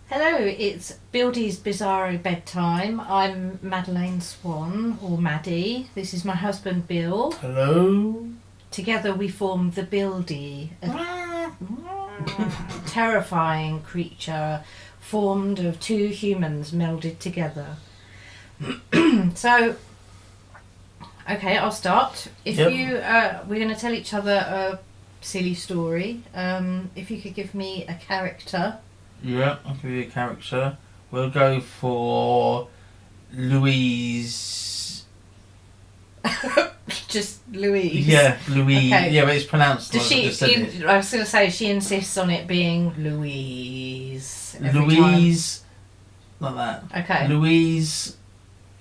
Hello, it's Bildie's Bizarro Bedtime. I'm Madeleine Swan, or Maddie. This is my husband Bill. Hello. Together we form the Bildie, a terrifying creature formed of two humans melded together. So, okay, I'll start. If Yep. we're going to tell each other a silly story. If you could give me a character. Yeah, I'll give you a character. We'll go for Louise. Just Louise. Yeah, Louise. Okay. Yeah, but it's pronounced Does like she? I just said it. I was going to say she insists on it being Louise. Every Louise. Like that. Time. Okay. Louise.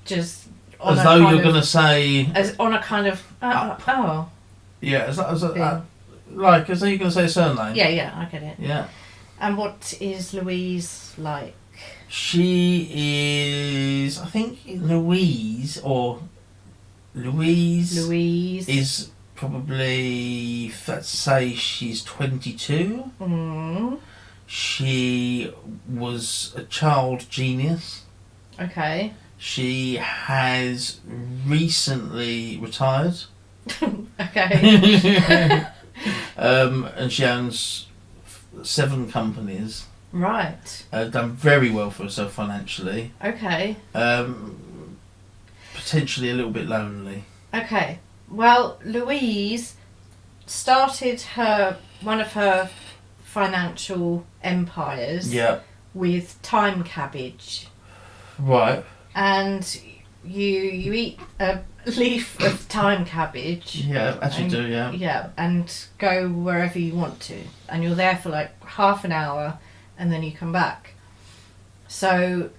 Just on As a though kind you're of, going to say. as on a kind of oh Yeah, as thing. like as though you're going to say a surname. Yeah, I get it. Yeah. And what is Louise like? She is. I think Louise is probably. Let's say she's 22. Mm. She was a child genius. Okay. She has recently retired. Okay. And she owns 7 companies. Right. Done very well for herself financially. Okay. Potentially a little bit lonely. Okay. Well, Louise started one of her financial empires Yeah. with time cabbage. Right. And you eat a leaf of time cabbage. Yeah, as you do, yeah. Yeah, and go wherever you want to. And you're there for like half an hour and then you come back. So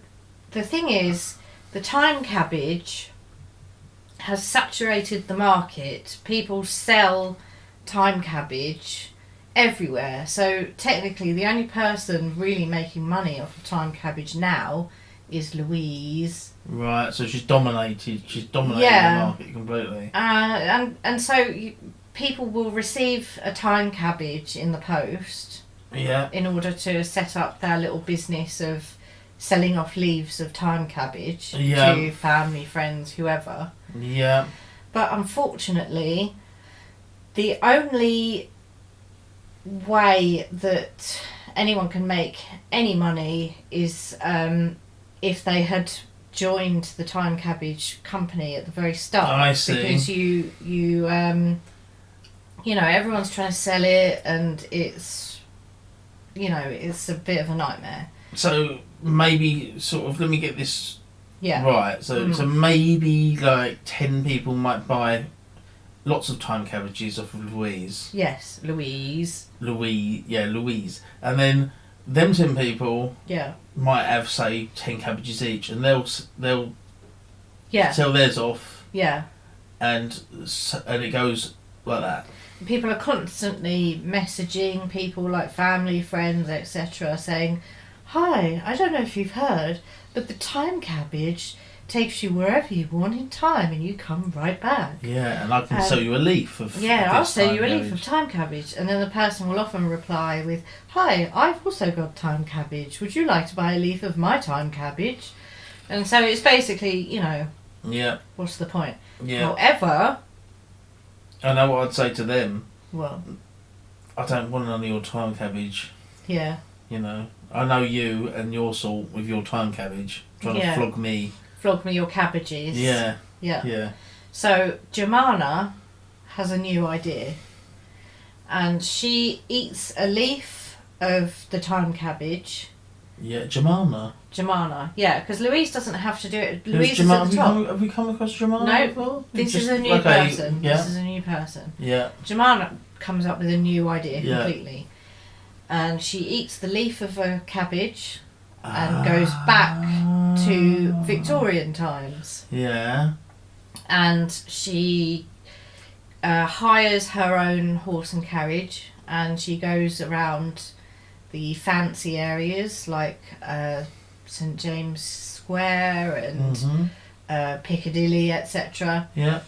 the thing is, the time cabbage has saturated the market. People sell time cabbage everywhere. So technically the only person really making money off of time cabbage now is Louise. Right, so she's dominated the market completely. And so people will receive a time cabbage in the post. Yeah. In order to set up their little business of selling off leaves of time cabbage to family, friends, whoever. Yeah. But unfortunately, the only way that anyone can make any money is if they had joined the time cabbage company at the very start. I see. Because you everyone's trying to sell it, and it's a bit of a nightmare. So maybe sort of, let me get this right. So maybe like 10 people might buy lots of time cabbages off of Louise. Yes, Louise. Louise. And then them 10 people might have, say, 10 cabbages each, and they'll sell theirs off. Yeah. And it goes like that. People are constantly messaging people like family, friends, etc., saying, "Hi, I don't know if you've heard, but the time cabbage takes you wherever you want in time, and you come right back." Yeah, and I can sell you a leaf of. I'll sell you a leaf of time cabbage, and then the person will often reply with, "Hi, I've also got time cabbage. Would you like to buy a leaf of my time cabbage?" And so it's basically, Yeah. what's the point? Yeah. However, I know what I'd say to them. well, I don't want none of your time cabbage. yeah. I know you and your salt with your time cabbage trying to flog me. Flog me your cabbages. Yeah. Yeah. Yeah. So Jemana has a new idea, and she eats a leaf of the time cabbage. Yeah, Jemana. Jemana, yeah, because Louise doesn't have to do it. Who's Louise is Jemana? at the top. Have we come across Jemana No, before? This is a new person. Yeah. This is a new person. Yeah. Jemana comes up with a new idea Yeah. completely, and she eats the leaf of a cabbage and goes back to Victorian times. Yeah. And she hires her own horse and carriage, and she goes around the fancy areas like St James Square and Piccadilly, etc. Yeah.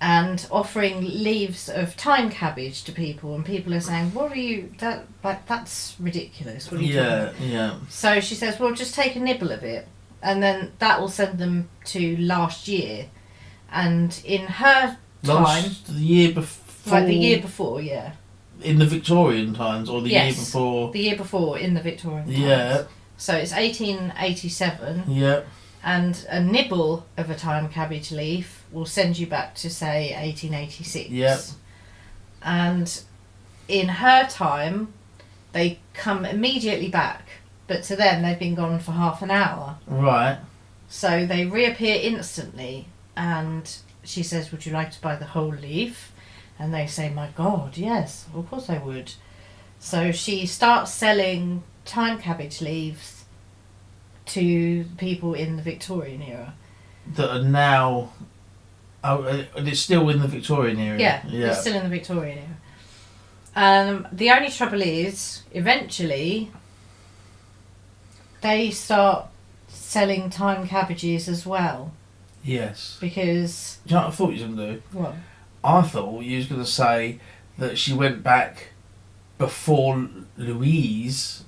and offering leaves of thyme cabbage to people, and people are saying, "What are you? That's ridiculous. What are you talking about?" Yeah. So she says, "Well, just take a nibble of it, and then that will send them to last year." And in her time, the year before. like the year before, yeah. In the Victorian times, or the year before? The year before in the Victorian times. Yeah. So it's 1887. Yeah. And a nibble of a thyme cabbage leaf will send you back to, say, 1886. Yep. And in her time, they come immediately back. But to them, they've been gone for half an hour. Right. So they reappear instantly. And she says, "Would you like to buy the whole leaf?" And they say, "My God, yes, of course I would." So she starts selling thyme cabbage leaves to people in the Victorian era. That are now... Oh, and it's still in the Victorian era? Yeah, it's still in the Victorian era. The only trouble is, eventually, they start selling thyme cabbages as well. Yes. Because... Do you know what I thought you were going to do? What? I thought you was going to say that she went back before Louise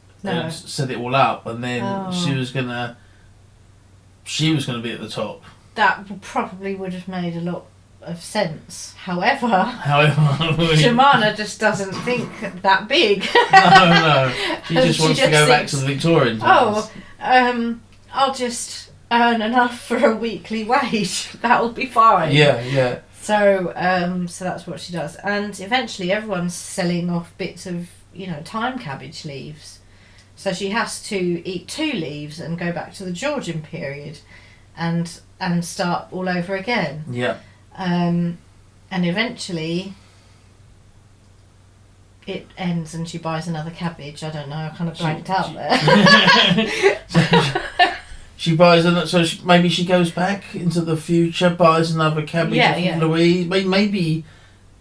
set it all up, and then she was going to be at the top. That probably would have made a lot of sense. However, Jemima just doesn't think that big. No. She just wants to go back to the Victorian times. I'll just earn enough for a weekly wage. That'll be fine. Yeah. So that's what she does. And eventually everyone's selling off bits of, thyme cabbage leaves. So she has to eat 2 leaves and go back to the Georgian period and start all over again. Yeah. And eventually it ends and she buys another cabbage. I don't know, I kind of blanked out there. She buys another, so maybe she goes back into the future, buys another cabbage from Louise.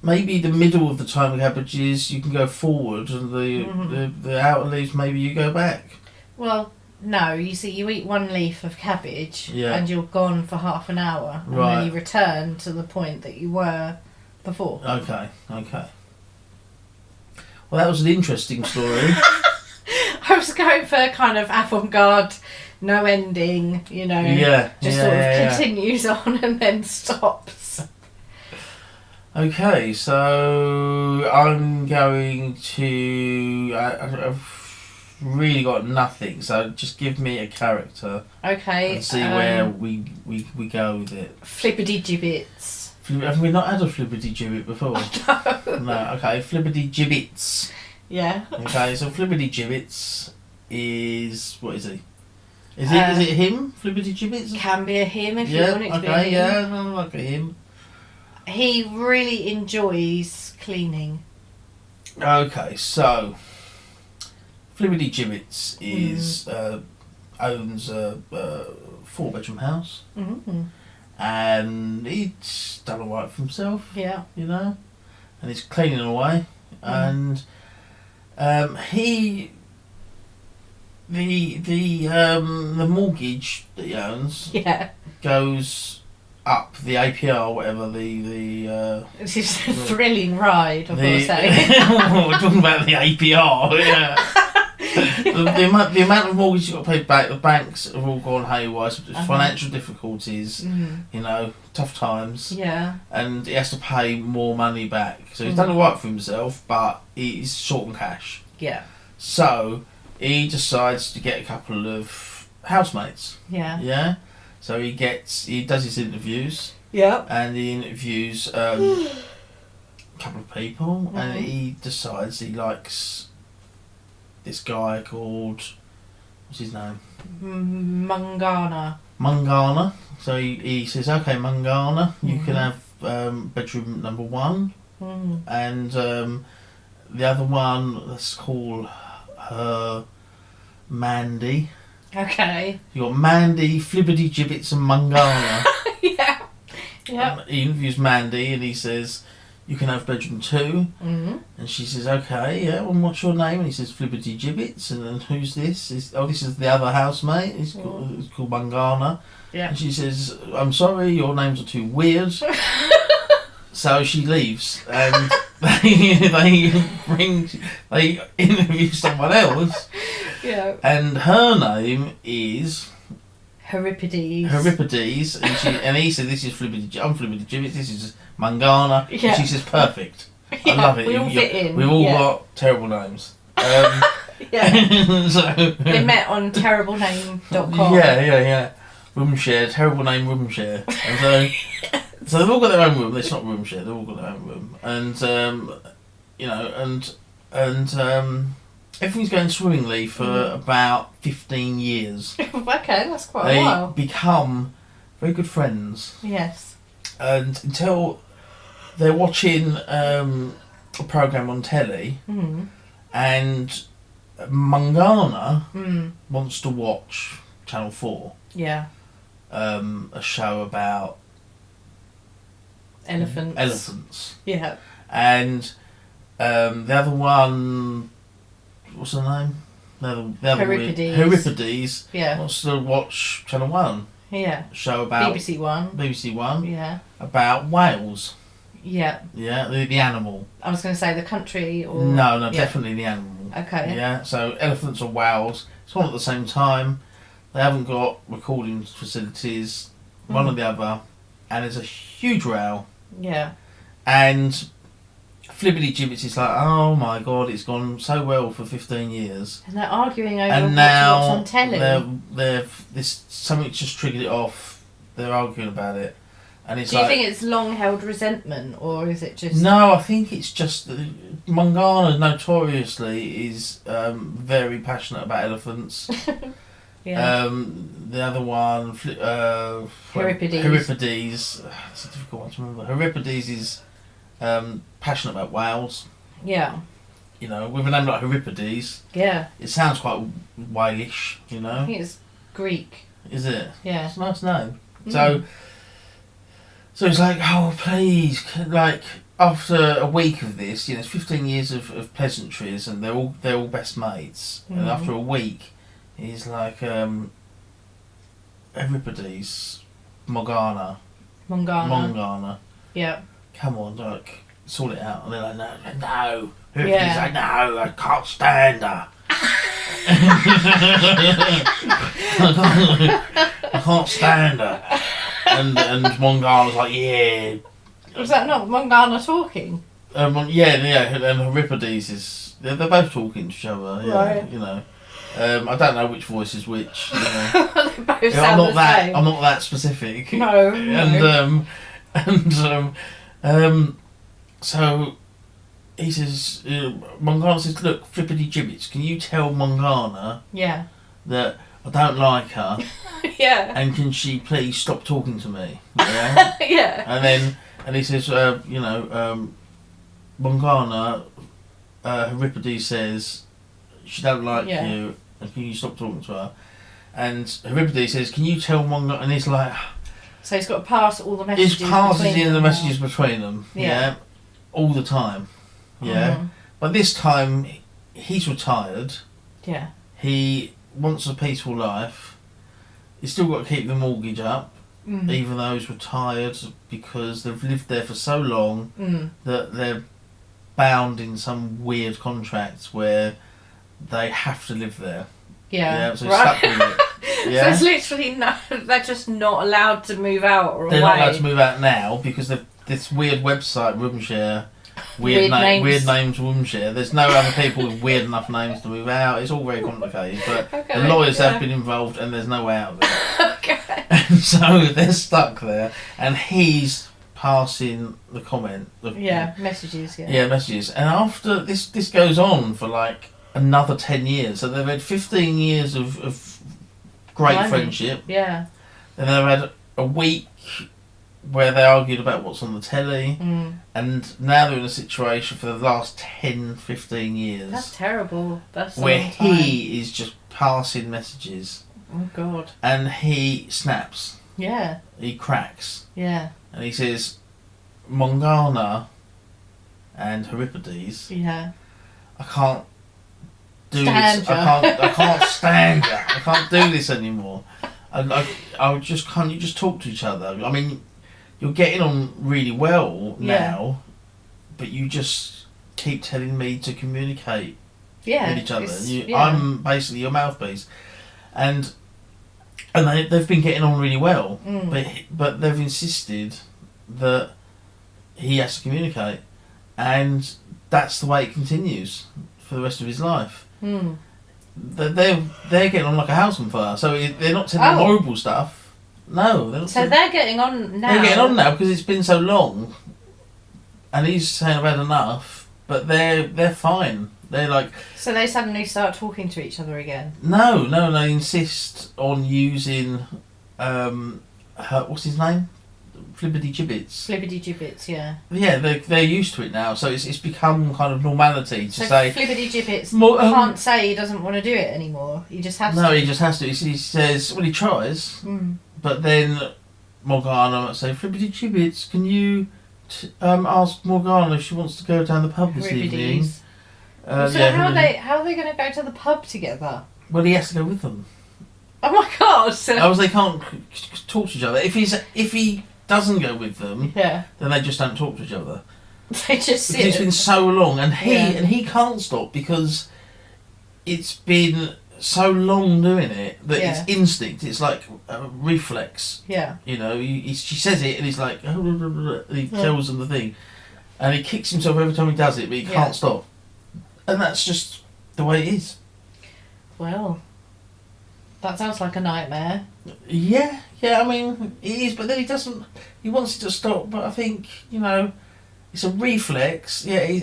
Maybe the middle of the thyme cabbages you can go forward, and the outer leaves maybe you go back. Well, no, you see, you eat 1 leaf of cabbage and you're gone for half an hour, and then you return to the point that you were before. Okay. Well, that was an interesting story. I was going for kind of avant-garde, no ending, continues on and then stops. Okay, so I'm going to... I've really got nothing, so just give me a character. Okay. And see where we go with it. Flippity-gibbets. Have we not had a flippity-gibbet before? No, okay, flippity-gibbets. Yeah. Okay, so flippity-gibbets is... What is he? Is it him, flippity-gibbets? Can be a him if you want it to be a him. Okay, yeah, I like a him. He really enjoys cleaning. Okay, so Flippity-gibbets is owns a 4-bedroom house, and he's done alright for himself. Yeah, and he's cleaning away, and the mortgage that he owns goes up the APR, whatever It's just a thrilling ride, I've got to say. We're talking about the APR, yeah. the amount of mortgage you've got to pay back, the banks have all gone haywire, financial difficulties, tough times. Yeah. And he has to pay more money back. So he's done alright for himself, but he's short on cash. Yeah. So he decides to get a couple of housemates. Yeah. Yeah. So he does his interviews. Yeah. And he interviews a couple of people, and he decides he likes this guy called, what's his name? Mungana. So he says, okay, Mungana, you can have bedroom number 1, and the other one, let's call her Mandy. Okay. You got Mandy, Flippity-gibbets and Mungana. Yeah. Yeah. He interviews Mandy and he says, you can have bedroom 2. And she says, okay, yeah, well, what's your name? And he says, Flippity-gibbets. And then who's this? This is the other housemate. He's called Mungana. Yeah. And she says, I'm sorry, your names are too weird. so she leaves, and they interview someone else. Yeah. And her name is Euripides. and he said, "This is Flippity. I'm Flippity Gibbet. This is Mangana." Yeah. And she says, "Perfect. Yeah, I love it. we all fit in. We've all got terrible names." Yeah. So They met on terriblename.com. Yeah. Room share, terrible name room share. And so they've all got their own room. It's not room share. They've all got their own room, and everything's going swimmingly for about 15 years. Okay, that's quite a while. They become very good friends. Yes. And until they're watching a program on telly, and Mangana wants to watch Channel 4. Yeah. A show about elephants. Yeah. And the other one, what's her name? The other Euripides. Yeah. Wants to watch Channel 1. Yeah. A show about BBC One. Yeah. About whales. Yeah. Yeah, the animal. I was going to say the country or... No, definitely the animal. Okay. Yeah, so elephants or whales. It's on at the same time. They haven't got recording facilities, one or the other, and there's a huge row. Yeah. And Flibbity Gibbets is like, oh my god, it's gone so well for 15 years. And they're arguing over and now what's on telly. Something just triggered it off. They're arguing about it. And it's Do you think it's long-held resentment, or is it just... No, I think it's just... Mangana notoriously is very passionate about elephants. Yeah. The other one... Euripides. It's a difficult one to remember. Euripides is passionate about whales. Yeah. You know, with a name like Euripides. Yeah. It sounds quite whalish, you know. I think it's Greek. Is it? Yeah. It's a nice name. So it's like, oh please, like after a week of this, it's 15 years of pleasantries, and they're all best mates. And after a week, he's like, Euripides, Mangana. Yeah. Come on, like sort it out. And they're like, no. Euripides like, no, I can't stand her. I can't stand her. And Mangana's like, yeah. Was that not Mangana talking? Yeah, and Euripides is... They're both talking to each other, yeah, right. You know. I don't know which voice is which, you know. They both sound the same. I'm not that specific. No. So he says, Mangana says, look, Flippity Gibbets, can you tell Mangana that I don't like her? Yeah. And can she please stop talking to me? Yeah. Yeah. And he says, Mangana, Euripides says, she don't like you, and can you stop talking to her? And Euripides says, can you tell Mangana? And he's like, so he's got to pass all the messages. He passes in the messages between them. Yeah. All the time. Yeah. But this time, he's retired. Yeah. He wants a peaceful life. He's still got to keep the mortgage up, even though he's retired, because they've lived there for so long that they're bound in some weird contract where they have to live there. Yeah. So he's stuck with it. Yeah. So it's literally they're just not allowed to move out or They're away. not allowed to move out now because they've this weird website, Roomshare. Weird names Roomshare. There's no other people with weird enough names to move out. It's all very complicated, but the lawyers have been involved, and there's no way out of it. Okay. And so they're stuck there, and he's passing the comment. Messages. Messages. And after this goes on for like another 10 years. So they've had 15 years of great friendship. Yeah. And they've had a week where they argued about what's on the telly, and now they're in a situation for the last 10, 15 years. That's terrible. That's where he is just passing messages. Oh God. And he snaps. Yeah. He cracks. Yeah. And he says, Mangana and Euripides. Yeah. I can't do this. I can't stand you. I can't do this anymore. And can't you just talk to each other? I mean, you're getting on really well now, but you just keep telling me to communicate with each other. I'm basically your mouthpiece, and they've been getting on really well, but they've insisted that he has to communicate, and that's the way it continues for the rest of his life. They're getting on like a house on fire, so they're not telling horrible stuff. No, they're not. So they're getting on now. They're getting on now because it's been so long, and he's saying I've had enough, but they're fine. They're like. So they suddenly start talking to each other again. No, they insist on using, what's his name? Flibbity Gibbets, yeah. Yeah, they're used to it now, so it's become kind of normality to say. Flibbity Gibbets can't say he doesn't want to do it anymore. He just has to. No, he just has to. He says, well, he tries, but then Morgana might say, Flibbity Gibbets, can you ask Morgana if she wants to go down the pub this evening? How are they going to go to the pub together? Well, he has to go with them. Oh my god! Otherwise they can't talk to each other. If he doesn't go with them, then they just don't talk to each other. They just sit. Because it's been so long, and he can't stop because it's been so long doing it that it's instinct. It's like a reflex. Yeah. You know, she says it, and he's like, and he tells them the thing, and he kicks himself every time he does it, but he can't stop, and that's just the way it is. Well. That sounds like a nightmare. Yeah, I mean, it is, but then he doesn't, he wants it to stop, but I think, it's a reflex. Yeah, he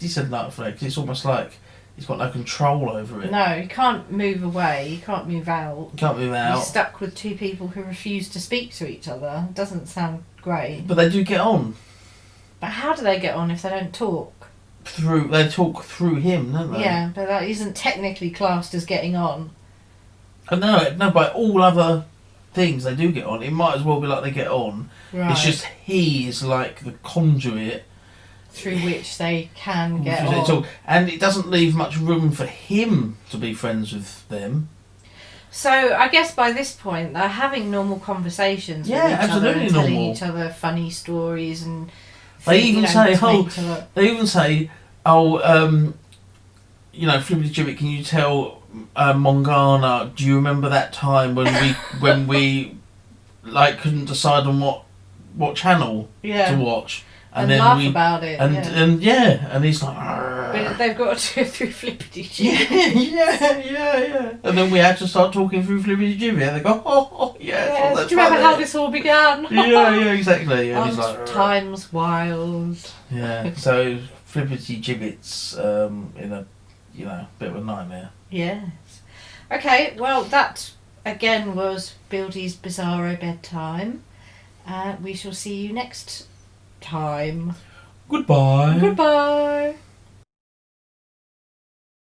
said reflex. It's almost like he's got no control over it. No, he can't move away, he can't move out. He's stuck with two people who refuse to speak to each other. It doesn't sound great. But they do get on. But how do they get on if they don't talk? They talk through him, don't they? Yeah, but that isn't technically classed as getting on. No, by all other things they do get on. It might as well be like they get on. Right. It's just he is like the conduit through which they can get on. And it doesn't leave much room for him to be friends with them. So I guess by this point they're having normal conversations with each other and telling each other funny stories, and they even say, Flibbity Gibbet, can you tell Morgana, do you remember that time when we like couldn't decide on what channel to watch, and then laugh about it, and he's like, but they've got to do it through Flibbity Gibbet. yeah, and then we had to start talking through Flibbity Gibbet, and they go, do you remember how this all began? yeah, exactly. And he's like, time's wild. Yeah, so Flibbity Gibbet's in a bit of a nightmare. Yes. Okay, well that again was Bildie's Bizarro Bedtime. We shall see you next time. Goodbye. Goodbye.